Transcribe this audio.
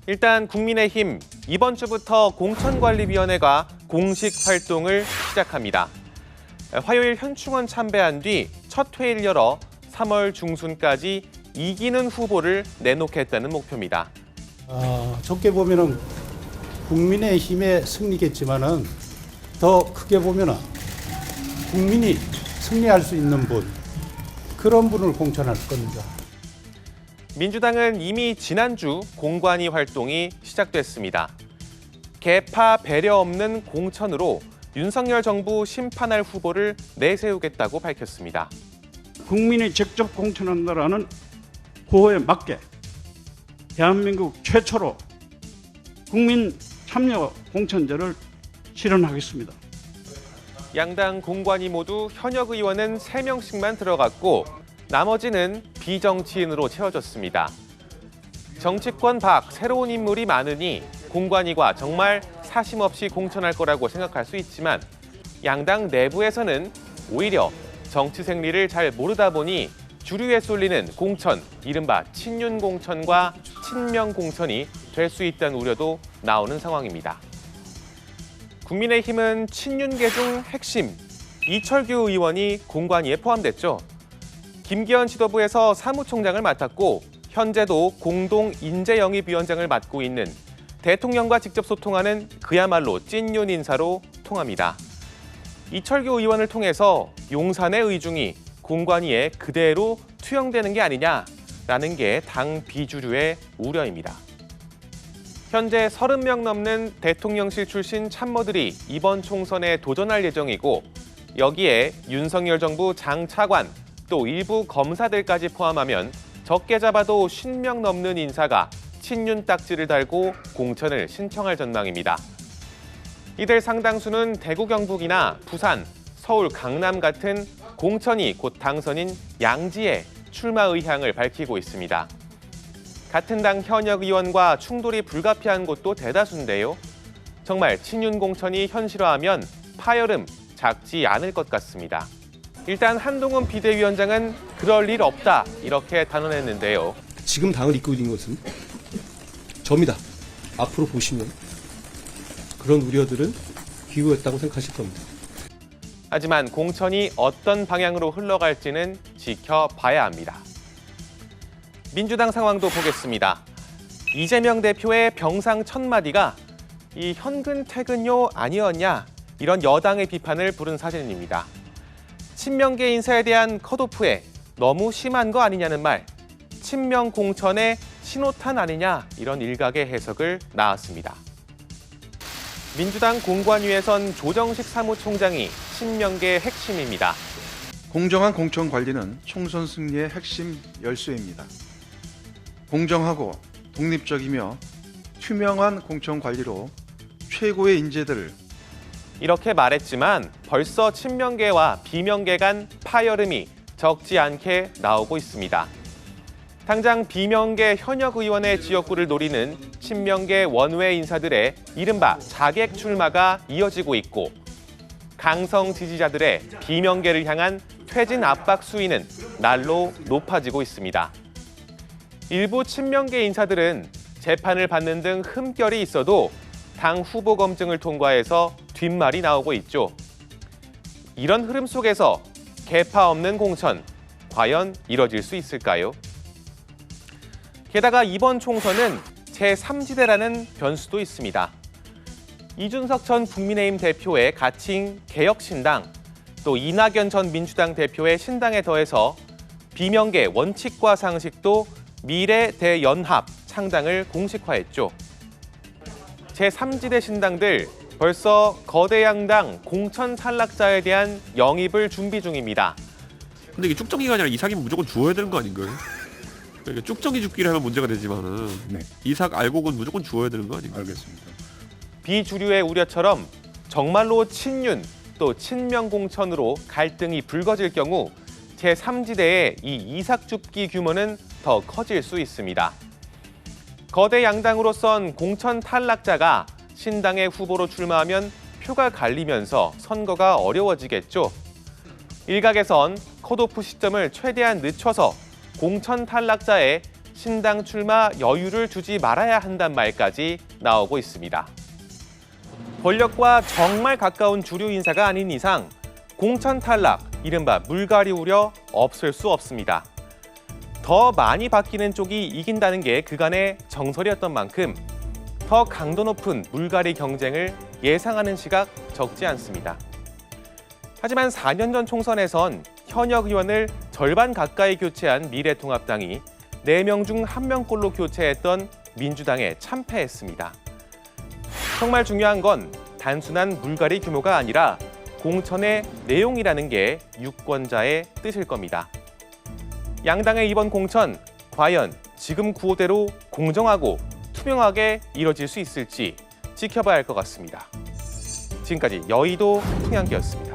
일단 국민의힘 이번 주부터 공천관리위원회가 공식 활동을 시작합니다. 화요일 현충원 참배한 뒤 첫 회의를 열어 3월 중순까지 이기는 후보를 내놓겠다는 목표입니다. 적게 보면은 국민의힘의 승리겠지만은 더 크게 보면은 국민이 승리할 수 있는 분, 그런 분을 공천할 겁니다. 민주당은 이미 지난주 공관위 활동이 시작됐습니다. 계파 배려 없는 공천으로 윤석열 정부 심판할 후보를 내세우겠다고 밝혔습니다. 국민이 직접 공천한다라는 구호에 맞게 대한민국 최초로 국민 참여 공천제를 실현하겠습니다. 양당 공관위 모두 현역 의원은 3명씩만 들어갔고 나머지는 비정치인으로 채워졌습니다. 정치권 밖 새로운 인물이 많으니 공관위가 정말 사심 없이 공천할 거라고 생각할 수 있지만 양당 내부에서는 오히려 정치 생리를 잘 모르다 보니 주류에 쏠리는 공천, 이른바 친윤 공천과 친명 공천이 될 수 있다는 우려도 나오는 상황입니다. 국민의힘은 친윤계 중 핵심 이철규 의원이 공관위에 포함됐죠. 김기현 지도부에서 사무총장을 맡았고 현재도 공동인재영입위원장을 맡고 있는 대통령과 직접 소통하는 그야말로 찐윤 인사로 통합니다. 이철규 의원을 통해서 용산의 의중이 공관위에 그대로 투영되는 게 아니냐라는 게 당 비주류의 우려입니다. 현재 30명 넘는 대통령실 출신 참모들이 이번 총선에 도전할 예정이고 여기에 윤석열 정부 장차관 또 일부 검사들까지 포함하면 적게 잡아도 50명 넘는 인사가 친윤 딱지를 달고 공천을 신청할 전망입니다. 이들 상당수는 대구 경북이나 부산, 서울 강남 같은 공천이 곧 당선인 양지에 출마 의향을 밝히고 있습니다. 같은 당 현역 의원과 충돌이 불가피한 곳도 대다수인데요. 정말 친윤 공천이 현실화하면 파열음 작지 않을 것 같습니다. 일단 한동훈 비대위원장은 그럴 일 없다 이렇게 단언했는데요. 지금 당을 이끌고 있는 것은 접니다. 앞으로 보시면 그런 우려들은 기우였다고 생각하실 겁니다. 하지만 공천이 어떤 방향으로 흘러갈지는 지켜봐야 합니다. 민주당 상황도 보겠습니다. 이재명 대표의 병상 첫마디가 이 현근 퇴근요 아니었냐 이런 여당의 비판을 부른 사진입니다. 친명계 인사에 대한 컷오프에 너무 심한 거 아니냐는 말, 친명 공천의 신호탄 아니냐 이런 일각의 해석을 나왔습니다. 민주당 공관위에선 조정식 사무총장이 친명계의 핵심입니다. 공정한 공천 관리는 총선 승리의 핵심 열쇠입니다. 공정하고 독립적이며 투명한 공천 관리로 최고의 인재들을 이렇게 말했지만 벌써 친명계와 비명계 간 파열음이 적지 않게 나오고 있습니다. 당장 비명계 현역 의원의 지역구를 노리는 친명계 원외 인사들의 이른바 자객 출마가 이어지고 있고 강성 지지자들의 비명계를 향한 퇴진 압박 수위는 날로 높아지고 있습니다. 일부 친명계 인사들은 재판을 받는 등 흠결이 있어도 당 후보 검증을 통과해서 뒷말이 나오고 있죠. 이런 흐름 속에서 계파 없는 공천, 과연 이뤄질 수 있을까요? 게다가 이번 총선은 제3지대라는 변수도 있습니다. 이준석 전 국민의힘 대표의 가칭 개혁신당, 또 이낙연 전 민주당 대표의 신당에 더해서 비명계 원칙과 상식도 미래대연합 창당을 공식화했죠. 제3지대 신당들 벌써 거대 양당 공천 탈락자에 대한 영입을 준비 중입니다. 근데 이게 쭉정이가 아니라 이삭이면 무조건 주어야 되는 거 아닌가요? 그러니까 쭉정이 죽기를 하면 문제가 되지만은 이삭 알곡은 무조건 주어야 되는 거 아닌가요? 알겠습니다. 비주류의 우려처럼 정말로 친윤 또 친명 공천으로 갈등이 불거질 경우 제3지대의 이 이삭 줍기 규모는 더 커질 수 있습니다. 거대 양당으로선 공천 탈락자가 신당의 후보로 출마하면 표가 갈리면서 선거가 어려워지겠죠. 일각에선 컷오프 시점을 최대한 늦춰서 공천 탈락자의 신당 출마 여유를 두지 말아야 한단 말까지 나오고 있습니다. 권력과 정말 가까운 주류 인사가 아닌 이상 공천 탈락, 이른바 물갈이 우려 없을 수 없습니다. 더 많이 바뀌는 쪽이 이긴다는 게 그간의 정설이었던 만큼 더 강도 높은 물갈이 경쟁을 예상하는 시각 적지 않습니다. 하지만 4년 전 총선에선 현역 의원을 절반 가까이 교체한 미래통합당이 4명 중 1명꼴로 교체했던 민주당에 참패했습니다. 정말 중요한 건 단순한 물갈이 규모가 아니라 공천의 내용이라는 게 유권자의 뜻일 겁니다. 양당의 이번 공천, 과연 지금 구호대로 공정하고 투명하게 이뤄질 수 있을지 지켜봐야 할 것 같습니다. 지금까지 여의도 풍향기였습니다.